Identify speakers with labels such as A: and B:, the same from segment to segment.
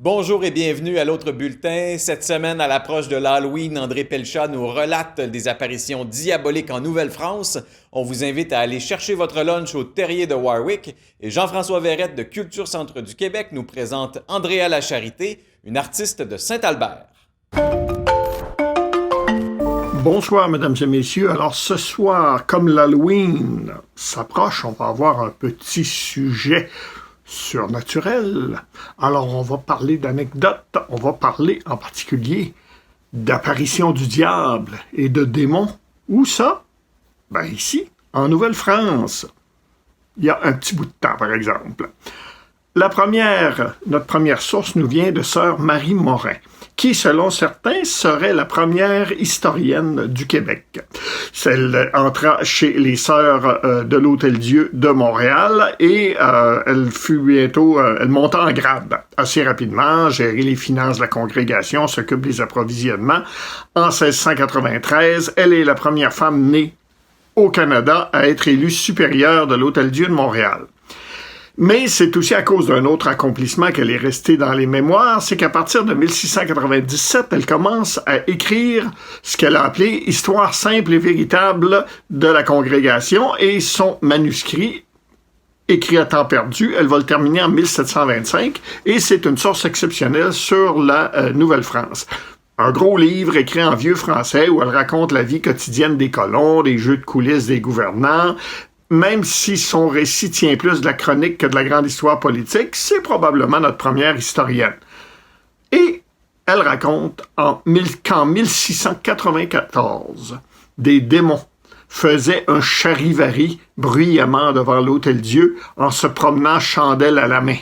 A: Bonjour et bienvenue à l'autre bulletin. Cette semaine, à l'approche de l'Halloween, André Pelchat nous relate des apparitions diaboliques en Nouvelle-France. On vous invite à aller chercher votre lunch au Terrier de Warwick. Et Jean-François Verrette de Culture Centre du Québec nous présente Andréa Lacharité, une artiste de Saint-Albert.
B: Bonsoir, mesdames et messieurs. Alors, ce soir, comme l'Halloween s'approche, on va avoir un petit sujet surnaturel. Alors, on va parler d'anecdotes, on va parler en particulier d'apparitions du diable et de démons. Où ça? Ben ici, en Nouvelle-France. Il y a un petit bout de temps, par exemple. Notre première source nous vient de sœur Marie Morin, qui, selon certains, serait la première historienne du Québec. Elle entra chez les sœurs de l'Hôtel-Dieu de Montréal et elle monta en grade assez rapidement, gérer les finances de la congrégation, s'occupe des approvisionnements. En 1693, elle est la première femme née au Canada à être élue supérieure de l'Hôtel-Dieu de Montréal. Mais c'est aussi à cause d'un autre accomplissement qu'elle est restée dans les mémoires, c'est qu'à partir de 1697, elle commence à écrire ce qu'elle a appelé « Histoire simple et véritable de la congrégation » et son manuscrit, écrit à temps perdu, elle va le terminer en 1725 et c'est une source exceptionnelle sur la Nouvelle-France. Un gros livre écrit en vieux français où elle raconte la vie quotidienne des colons, les jeux de coulisses des gouvernants. Même si son récit tient plus de la chronique que de la grande histoire politique, c'est probablement notre première historienne. Et elle raconte qu'en 1694, des démons faisaient un charivari bruyamment devant l'Hôtel-Dieu en se promenant chandelle à la main.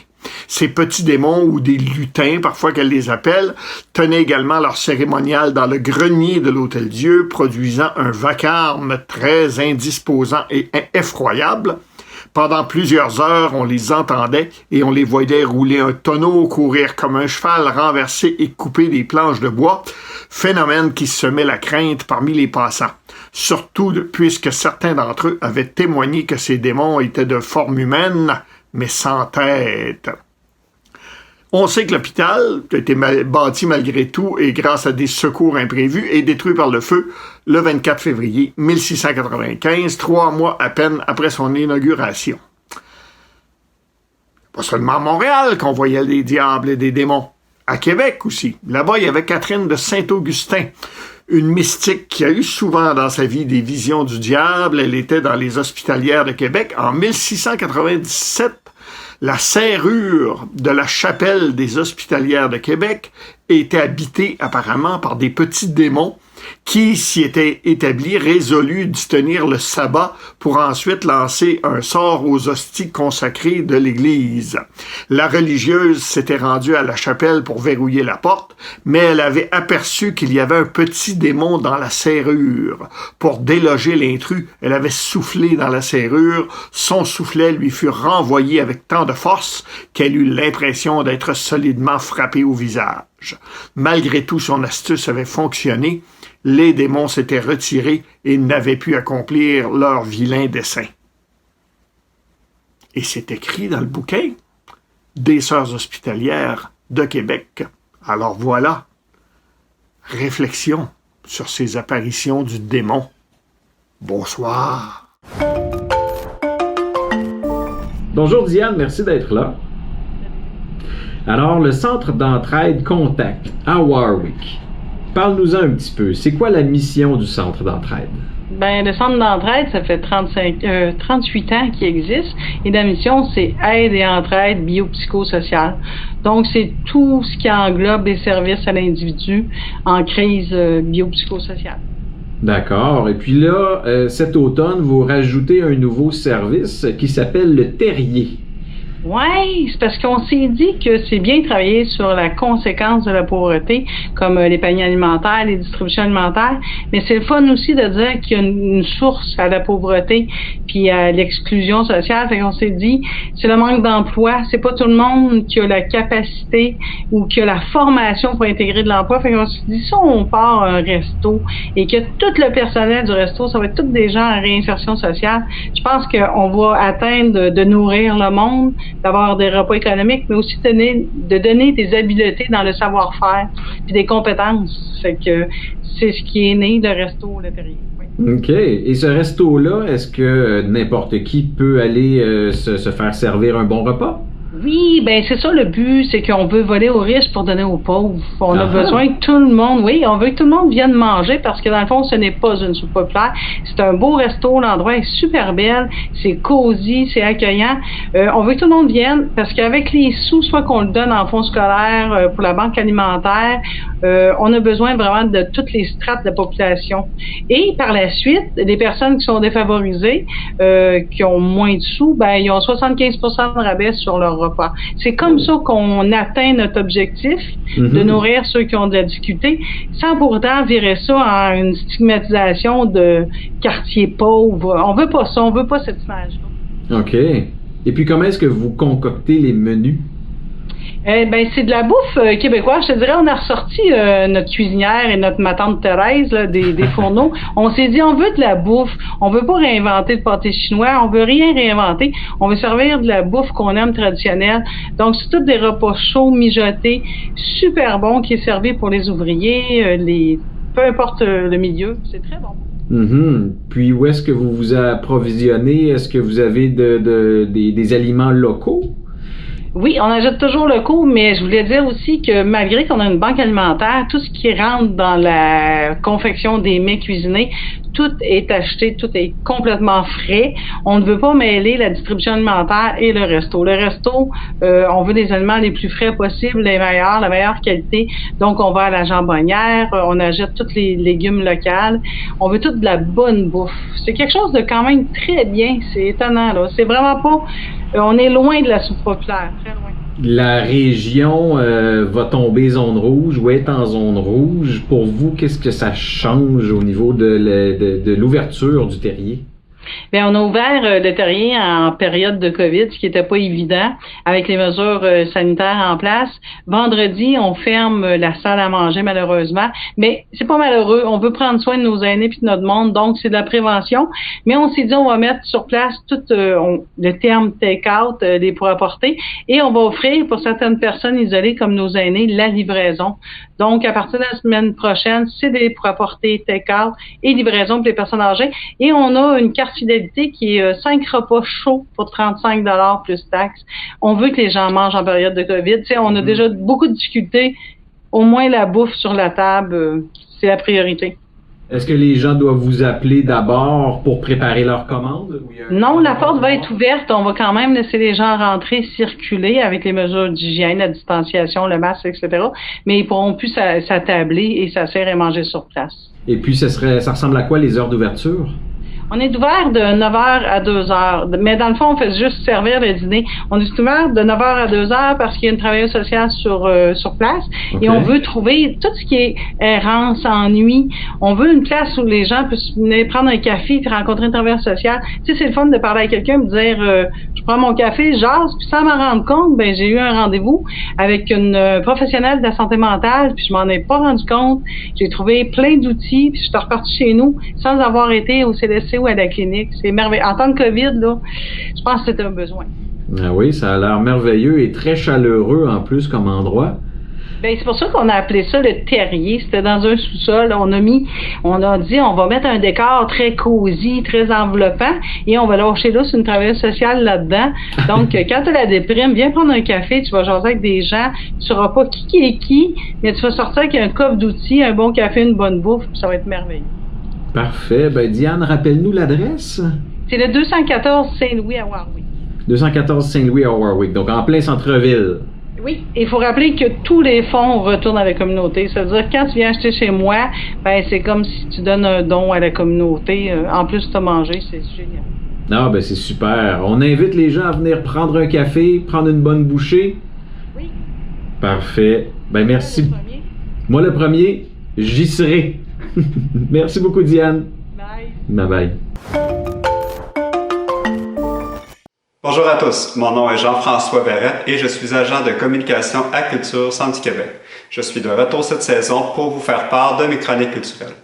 B: Ces petits démons, ou des lutins, parfois qu'elle les appelle, tenaient également leur cérémonial dans le grenier de l'Hôtel-Dieu, produisant un vacarme très indisposant et effroyable. Pendant plusieurs heures, on les entendait et on les voyait rouler un tonneau, courir comme un cheval, renverser et couper des planches de bois, phénomène qui semait la crainte parmi les passants. Surtout puisque certains d'entre eux avaient témoigné que ces démons étaient de forme humaine, mais sans tête. On sait que l'hôpital, qui a été bâti malgré tout et grâce à des secours imprévus, est détruit par le feu le 24 février 1695, 3 mois à peine après son inauguration. Pas seulement à Montréal qu'on voyait des diables et des démons. À Québec aussi. Là-bas, il y avait Catherine de Saint-Augustin, une mystique qui a eu souvent dans sa vie des visions du diable. Elle était dans les Hospitalières de Québec. En 1697, la serrure de la chapelle des Hospitalières de Québec était habitée apparemment par des petits démons qui s'y étaient établis, résolus d'y tenir le sabbat pour ensuite lancer un sort aux hosties consacrées de l'Église. La religieuse s'était rendue à la chapelle pour verrouiller la porte, mais elle avait aperçu qu'il y avait un petit démon dans la serrure. Pour déloger l'intrus, elle avait soufflé dans la serrure. Son soufflet lui fut renvoyé avec tant de force qu'elle eut l'impression d'être solidement frappée au visage. Malgré tout, son astuce avait fonctionné. Les démons s'étaient retirés et n'avaient pu accomplir leur vilain dessein. Et c'est écrit dans le bouquin des Sœurs hospitalières de Québec. Alors voilà, réflexion sur ces apparitions du démon. Bonsoir.
C: Bonjour Diane, merci d'être là. Alors, le centre d'entraide Contact à Warwick. Parle-nous-en un petit peu. C'est quoi la mission du centre d'entraide?
D: Ben, le centre d'entraide, ça fait 38 ans qu'il existe. Et la mission, c'est aide et entraide biopsychosociale. Donc, c'est tout ce qui englobe les services à l'individu en crise biopsychosociale.
C: D'accord. Et puis là, cet automne, vous rajoutez un nouveau service qui s'appelle le Terrier.
D: Oui, c'est parce qu'on s'est dit que c'est bien de travailler sur la conséquence de la pauvreté, comme les paniers alimentaires, les distributions alimentaires, mais c'est le fun aussi de dire qu'il y a une source à la pauvreté puis à l'exclusion sociale. Fait qu'on s'est dit, c'est le manque d'emploi, c'est pas tout le monde qui a la capacité ou qui a la formation pour intégrer de l'emploi. Fait qu'on s'est dit, si on part un resto et que tout le personnel du resto, ça va être tous des gens en réinsertion sociale, je pense qu'on va atteindre de nourrir le monde, d'avoir des repas économiques, mais aussi de donner des habiletés dans le savoir-faire puis des compétences. Fait que c'est ce qui est né de Resto Le Terrier. Oui.
C: OK. Et ce resto-là, est-ce que n'importe qui peut aller se faire servir un bon repas?
D: Oui, ben c'est ça le but, c'est qu'on veut voler aux riches pour donner aux pauvres. On a besoin que tout le monde, on veut que tout le monde vienne manger parce que dans le fond, ce n'est pas une soupe populaire. C'est un beau resto, l'endroit est super belle, c'est cosy, c'est accueillant. On veut que tout le monde vienne parce qu'avec les sous, soit qu'on le donne en fonds scolaires pour la banque alimentaire, on a besoin vraiment de toutes les strates de la population. Et par la suite, les personnes qui sont défavorisées, qui ont moins de sous, ben ils ont 75% de rabais sur leur repas. C'est comme ça qu'on atteint notre objectif de nourrir ceux qui ont de la difficulté, sans pour autant virer ça en une stigmatisation de quartier pauvre. On veut pas ça, on veut pas cette image-là.
C: OK. Et puis comment est-ce que vous concoctez les menus?
D: Ben c'est de la bouffe québécoise. Je te dirais, on a ressorti notre cuisinière et notre ma tante Thérèse là, des fourneaux. On s'est dit, on veut de la bouffe. On veut pas réinventer le pâté chinois. On veut rien réinventer. On veut servir de la bouffe qu'on aime traditionnelle. Donc, c'est tous des repas chauds, mijotés, super bons, qui est servi pour les ouvriers, peu importe le milieu. C'est très bon.
C: Puis, où est-ce que vous vous approvisionnez? Est-ce que vous avez des aliments locaux?
D: Oui, on achète toujours locaux, mais je voulais dire aussi que malgré qu'on a une banque alimentaire, tout ce qui rentre dans la confection des mets cuisinés, tout est acheté, tout est complètement frais. On ne veut pas mêler la distribution alimentaire et le resto. Le resto, on veut des aliments les plus frais possibles, les meilleurs, la meilleure qualité. Donc, on va à la jambonnière, on achète tous les légumes locaux. On veut toute de la bonne bouffe. C'est quelque chose de quand même très bien. C'est étonnant, là. C'est vraiment pas... on est loin de la soupe populaire, très loin.
C: La région va tomber zone rouge ou est en zone rouge. Pour vous, qu'est-ce que ça change au niveau de l'ouverture du terrier?
D: Bien, on a ouvert le terrier en période de COVID, ce qui n'était pas évident, avec les mesures sanitaires en place. Vendredi, on ferme la salle à manger, malheureusement. Mais c'est pas malheureux. On veut prendre soin de nos aînés puis de notre monde, donc c'est de la prévention. Mais on s'est dit, on va mettre sur place tout le terme take-out, les pour apporter, et on va offrir pour certaines personnes isolées comme nos aînés la livraison. Donc, à partir de la semaine prochaine, c'est des pour apporter take-out et livraison pour les personnes âgées. Et on a une carte fidélité qui est 5 repas chauds pour 35 $ plus taxes. On veut que les gens mangent en période de COVID. Tu sais, on a déjà beaucoup de difficultés. Au moins, la bouffe sur la table, c'est la priorité.
C: Est-ce que les gens doivent vous appeler d'abord pour préparer leur commande?
D: Non, la porte va être ouverte. On va quand même laisser les gens rentrer, circuler avec les mesures d'hygiène, la distanciation, le masque, etc. Mais ils pourront plus s'attabler et s'asseoir et manger sur place.
C: Et puis, ça ressemble à quoi les heures d'ouverture?
D: On est ouvert de 9h à 2h, mais dans le fond, on fait juste servir le dîner. On est ouvert de 9h à 2h parce qu'il y a une travailleuse sociale sur place. Okay. Et on veut trouver tout ce qui est errance, ennui. On veut une place où les gens peuvent venir prendre un café et rencontrer une travailleuse sociale. Tu sais, c'est le fun de parler à quelqu'un et me dire je prends mon café, je jase, puis sans m'en rendre compte, ben j'ai eu un rendez-vous avec une professionnelle de la santé mentale, puis je m'en ai pas rendu compte. J'ai trouvé plein d'outils, puis je suis repartie chez nous sans avoir été au CDC ou à la clinique. C'est merveilleux. En temps de COVID, là, je pense que c'est un besoin.
C: Ah oui, ça a l'air merveilleux et très chaleureux en plus comme endroit.
D: Ben, c'est pour ça qu'on a appelé ça le terrier. C'était dans un sous-sol. On a dit, on va mettre un décor très cosy, très enveloppant, et on va lâcher là sur une travailleuse sociale là-dedans. Donc, quand tu as la déprime, viens prendre un café, tu vas jaser avec des gens, tu ne sauras pas qui est qui, mais tu vas sortir avec un coffre d'outils, un bon café, une bonne bouffe, puis ça va être merveilleux.
C: Parfait. Ben, Diane, rappelle-nous l'adresse.
D: C'est le 214 Saint-Louis à Warwick.
C: 214 Saint-Louis à Warwick, donc en plein centre-ville.
D: Oui, il faut rappeler que tous les fonds retournent à la communauté. C'est-à-dire quand tu viens acheter chez moi, ben c'est comme si tu donnes un don à la communauté. En plus, tu as mangé, c'est génial.
C: Ah, ben c'est super. On invite les gens à venir prendre un café, prendre une bonne bouchée.
D: Oui.
C: Parfait. Ben merci. Moi le premier, j'y serai. Merci beaucoup, Diane.
D: Bye.
C: Bye-bye.
E: Bonjour à tous, mon nom est Jean-François Verrette et je suis agent de communication à Culture Centre du Québec. Je suis de retour cette saison pour vous faire part de mes chroniques culturelles.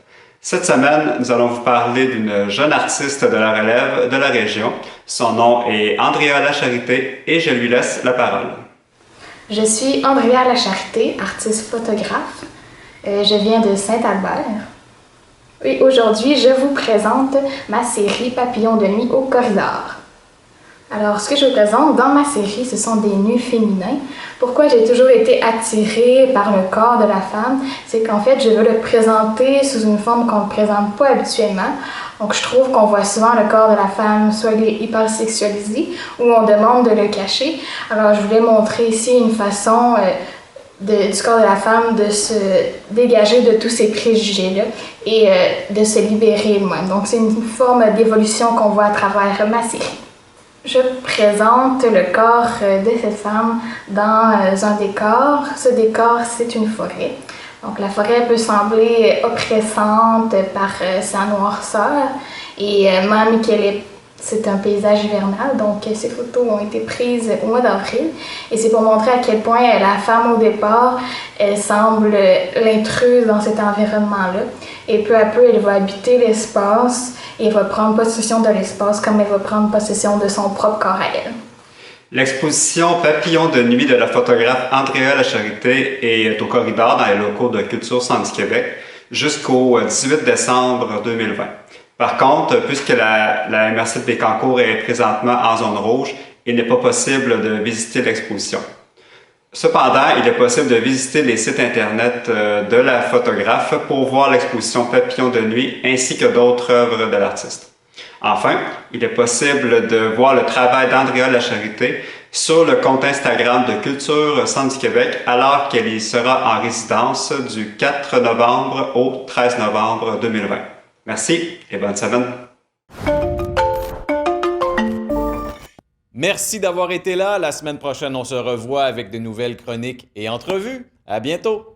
E: Cette semaine, nous allons vous parler d'une jeune artiste de la relève de la région. Son nom est Andrea Lacharité et je lui laisse la parole.
F: Je suis Andrea Lacharité, artiste photographe. Je viens de Saint-Albert. Et aujourd'hui, je vous présente ma série Papillons de nuit au corridor. Alors, ce que je vous présente dans ma série, ce sont des nus féminins. Pourquoi j'ai toujours été attirée par le corps de la femme, c'est qu'en fait, je veux le présenter sous une forme qu'on ne présente pas habituellement. Donc, je trouve qu'on voit souvent le corps de la femme, soit il est hyper sexualisé, ou on demande de le cacher. Alors, je voulais montrer ici une façon du corps de la femme de se dégager de tous ces préjugés-là et de se libérer elle-même. Donc, c'est une forme d'évolution qu'on voit à travers ma série. Je présente le corps de cette femme dans un décor. Ce décor, c'est une forêt. Donc la forêt peut sembler oppressante par sa noirceur et même c'est un paysage hivernal, donc ces photos ont été prises au mois d'avril et c'est pour montrer à quel point la femme au départ, elle semble l'intruse dans cet environnement-là et peu à peu elle va habiter l'espace et elle va prendre possession de l'espace comme elle va prendre possession de son propre corps à elle.
E: L'exposition Papillons de nuit de la photographe Andrea Lacharité est au corridor dans les locaux de Culture Centre du Québec jusqu'au 18 décembre 2020. Par contre, puisque la MRC de Bécancour est présentement en zone rouge, il n'est pas possible de visiter l'exposition. Cependant, il est possible de visiter les sites internet de la photographe pour voir l'exposition Papillons de nuit ainsi que d'autres œuvres de l'artiste. Enfin, il est possible de voir le travail d'Andrea Lacharité sur le compte Instagram de Culture Centre du Québec alors qu'elle y sera en résidence du 4 novembre au 13 novembre 2020. Merci et bonne semaine.
A: Merci d'avoir été là. La semaine prochaine, on se revoit avec de nouvelles chroniques et entrevues. À bientôt!